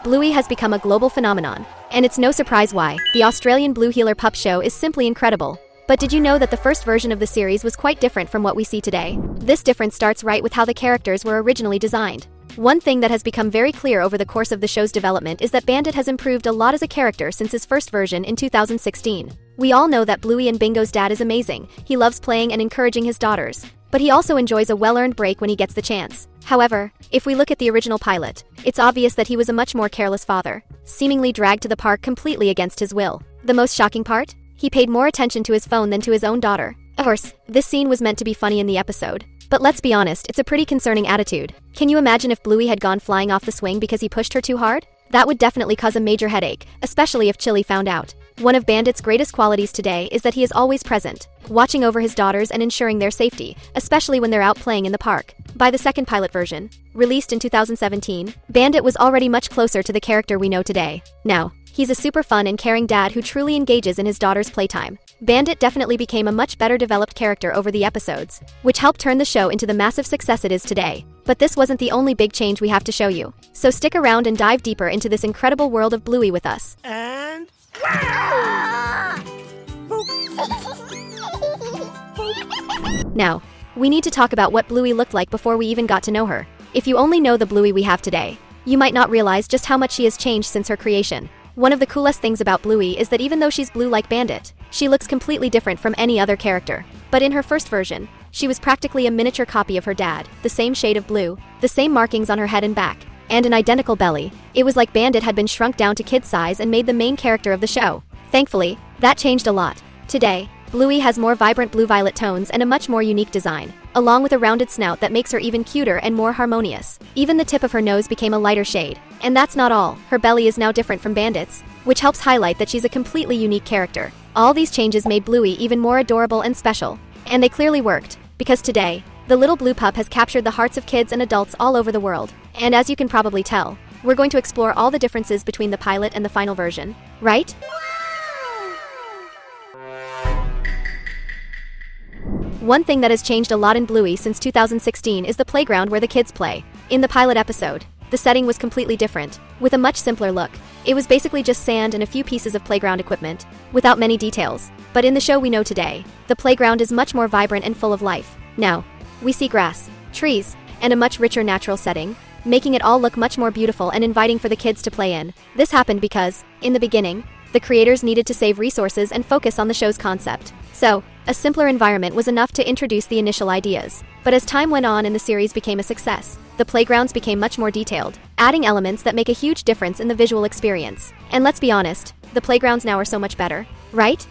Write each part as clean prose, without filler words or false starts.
Bluey has become a global phenomenon. And it's no surprise why. The Australian Blue Heeler Pup Show is simply incredible. But did you know that the first version of the series was quite different from what we see today? This difference starts right with how the characters were originally designed. One thing that has become very clear over the course of the show's development is that Bandit has improved a lot as a character since his first version in 2016. We all know that Bluey and Bingo's dad is amazing. He loves playing and encouraging his daughters. But he also enjoys a well-earned break when he gets the chance. However, if we look at the original pilot, it's obvious that he was a much more careless father, seemingly dragged to the park completely against his will. The most shocking part? He paid more attention to his phone than to his own daughter. Of course, this scene was meant to be funny in the episode. But let's be honest, it's a pretty concerning attitude. Can you imagine if Bluey had gone flying off the swing because he pushed her too hard? That would definitely cause a major headache, especially if Chili found out. One of Bandit's greatest qualities today is that he is always present, watching over his daughters and ensuring their safety, especially when they're out playing in the park. By the second pilot version, released in 2017, Bandit was already much closer to the character we know today. Now, he's a super fun and caring dad who truly engages in his daughter's playtime. Bandit definitely became a much better developed character over the episodes, which helped turn the show into the massive success it is today. But this wasn't the only big change we have to show you. So stick around and dive deeper into this incredible world of Bluey with us. And... Now, we need to talk about what Bluey looked like before we even got to know her. If you only know the Bluey we have today, you might not realize just how much she has changed since her creation. One of the coolest things about Bluey is that even though she's blue like Bandit, she looks completely different from any other character. But in her first version, she was practically a miniature copy of her dad, the same shade of blue, the same markings on her head and back, and an identical belly. It was like Bandit had been shrunk down to kid size and made the main character of the show. Thankfully, that changed a lot. Today, Bluey has more vibrant blue-violet tones and a much more unique design, along with a rounded snout that makes her even cuter and more harmonious. Even the tip of her nose became a lighter shade. And that's not all. Her belly is now different from Bandit's, which helps highlight that she's a completely unique character. All these changes made Bluey even more adorable and special. And they clearly worked, because today, the little blue pup has captured the hearts of kids and adults all over the world. And as you can probably tell, we're going to explore all the differences between the pilot and the final version, right? One thing that has changed a lot in Bluey since 2016 is the playground where the kids play. In the pilot episode, the setting was completely different, with a much simpler look. It was basically just sand and a few pieces of playground equipment, without many details. But in the show we know today, the playground is much more vibrant and full of life. Now, we see grass, trees, and a much richer natural setting, making it all look much more beautiful and inviting for the kids to play in. This happened because, in the beginning, the creators needed to save resources and focus on the show's concept. So, a simpler environment was enough to introduce the initial ideas. But as time went on and the series became a success, the playgrounds became much more detailed, adding elements that make a huge difference in the visual experience. And let's be honest, the playgrounds now are so much better, right?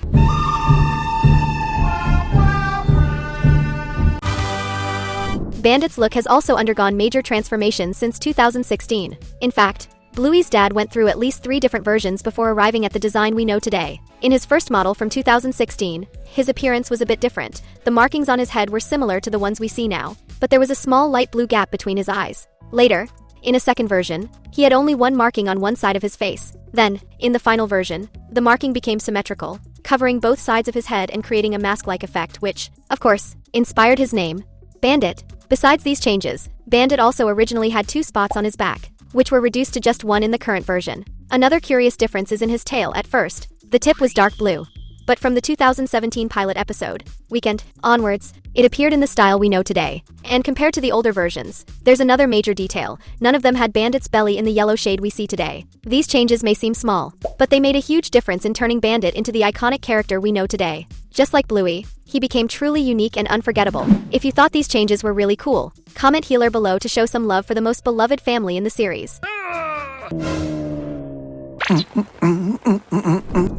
Bandit's look has also undergone major transformations since 2016. In fact, Bluey's dad went through at least 3 different versions before arriving at the design we know today. In his first model from 2016, his appearance was a bit different. The markings on his head were similar to the ones we see now, but there was a small light blue gap between his eyes. Later, in a second version, he had only one marking on one side of his face. Then, in the final version, the marking became symmetrical, covering both sides of his head and creating a mask-like effect which, of course, inspired his name, Bandit. Besides these changes, Bandit also originally had 2 spots on his back, which were reduced to just 1 in the current version. Another curious difference is in his tail. At first, the tip was dark blue. But from the 2017 pilot episode, Weekend, onwards, it appeared in the style we know today. And compared to the older versions, there's another major detail. None of them had Bandit's belly in the yellow shade we see today. These changes may seem small, but they made a huge difference in turning Bandit into the iconic character we know today. Just like Bluey, he became truly unique and unforgettable. If you thought these changes were really cool, comment Healer below to show some love for the most beloved family in the series.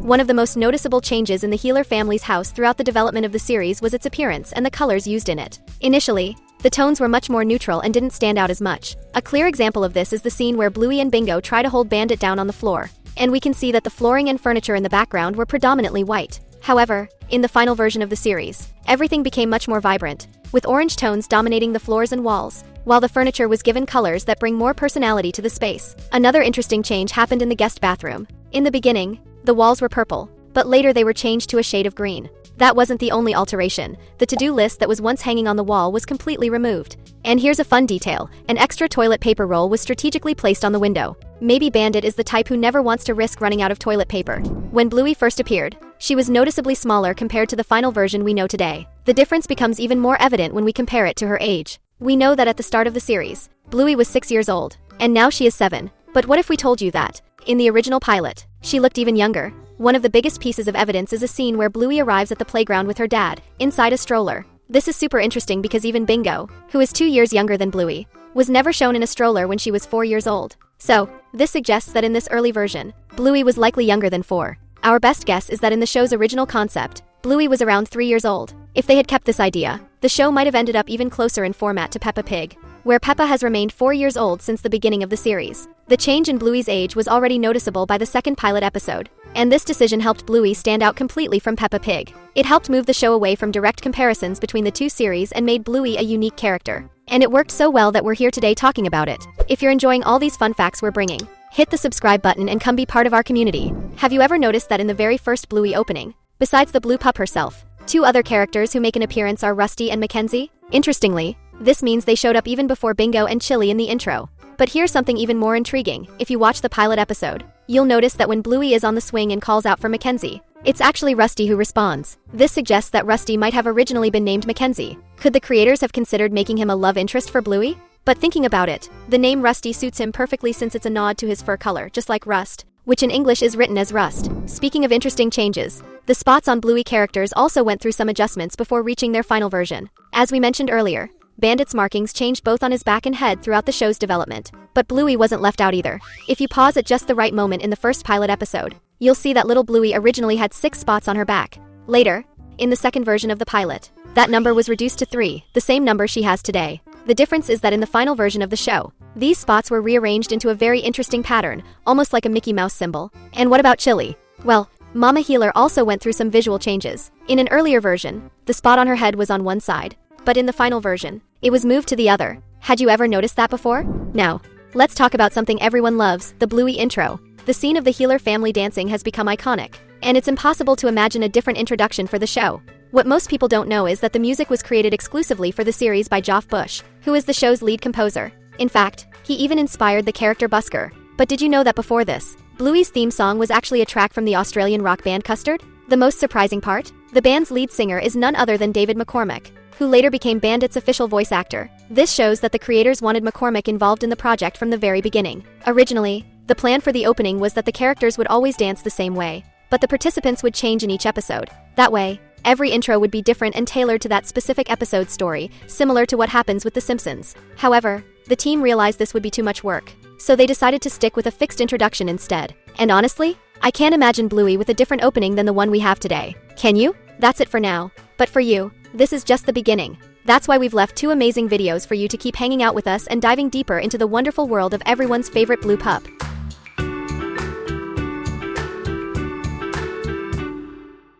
One of the most noticeable changes in the Healer family's house throughout the development of the series was its appearance and the colors used in it. Initially, the tones were much more neutral and didn't stand out as much. A clear example of this is the scene where Bluey and Bingo try to hold Bandit down on the floor, and we can see that the flooring and furniture in the background were predominantly white. However, in the final version of the series, everything became much more vibrant, with orange tones dominating the floors and walls, while the furniture was given colors that bring more personality to the space. Another interesting change happened in the guest bathroom. In the beginning, the walls were purple, but later they were changed to a shade of green. That wasn't the only alteration. The to-do list that was once hanging on the wall was completely removed. And here's a fun detail. An extra toilet paper roll was strategically placed on the window. Maybe Bandit is the type who never wants to risk running out of toilet paper. When Bluey first appeared, she was noticeably smaller compared to the final version we know today. The difference becomes even more evident when we compare it to her age. We know that at the start of the series, Bluey was 6 years old, and now she is 7. But what if we told you that, in the original pilot, she looked even younger? One of the biggest pieces of evidence is a scene where Bluey arrives at the playground with her dad, inside a stroller. This is super interesting because even Bingo, who is 2 years younger than Bluey, was never shown in a stroller when she was 4 years old. So, this suggests that in this early version, Bluey was likely younger than 4. Our best guess is that in the show's original concept, Bluey was around 3 years old. If they had kept this idea, the show might have ended up even closer in format to Peppa Pig, where Peppa has remained 4 years old since the beginning of the series. The change in Bluey's age was already noticeable by the second pilot episode, and this decision helped Bluey stand out completely from Peppa Pig. It helped move the show away from direct comparisons between the two series and made Bluey a unique character. And it worked so well that we're here today talking about it. If you're enjoying all these fun facts we're bringing, hit the subscribe button and come be part of our community. Have you ever noticed that in the very first Bluey opening, besides the blue pup herself, 2 other characters who make an appearance are Rusty and Mackenzie? Interestingly, this means they showed up even before Bingo and Chili in the intro. But here's something even more intriguing. If you watch the pilot episode, you'll notice that when Bluey is on the swing and calls out for Mackenzie, it's actually Rusty who responds. This suggests that Rusty might have originally been named Mackenzie. Could the creators have considered making him a love interest for Bluey? But thinking about it, the name Rusty suits him perfectly since it's a nod to his fur color, just like rust, which in English is written as rust. Speaking of interesting changes, the spots on Bluey characters also went through some adjustments before reaching their final version. As we mentioned earlier, Bandit's markings changed both on his back and head throughout the show's development. But Bluey wasn't left out either. If you pause at just the right moment in the first pilot episode, you'll see that little Bluey originally had 6 spots on her back. Later, in the second version of the pilot, that number was reduced to 3, the same number she has today. The difference is that in the final version of the show, these spots were rearranged into a very interesting pattern, almost like a Mickey Mouse symbol. And what about Chili? Well, Mama Healer also went through some visual changes. In an earlier version, the spot on her head was on one side, but in the final version, it was moved to the other. Had you ever noticed that before? Now, let's talk about something everyone loves, the Bluey intro. The scene of the Healer family dancing has become iconic, and it's impossible to imagine a different introduction for the show. What most people don't know is that the music was created exclusively for the series by Geoff Bush, who is the show's lead composer. In fact, he even inspired the character Busker. But did you know that before this, Bluey's theme song was actually a track from the Australian rock band Custard? The most surprising part? The band's lead singer is none other than David McCormack, who later became Bandit's official voice actor. This shows that the creators wanted McCormack involved in the project from the very beginning. Originally, the plan for the opening was that the characters would always dance the same way, but the participants would change in each episode. That way, every intro would be different and tailored to that specific episode's story, similar to what happens with The Simpsons. However, the team realized this would be too much work, so they decided to stick with a fixed introduction instead. And honestly, I can't imagine Bluey with a different opening than the one we have today. Can you? That's it for now. But for you, this is just the beginning. That's why we've left 2 amazing videos for you to keep hanging out with us and diving deeper into the wonderful world of everyone's favorite blue pup.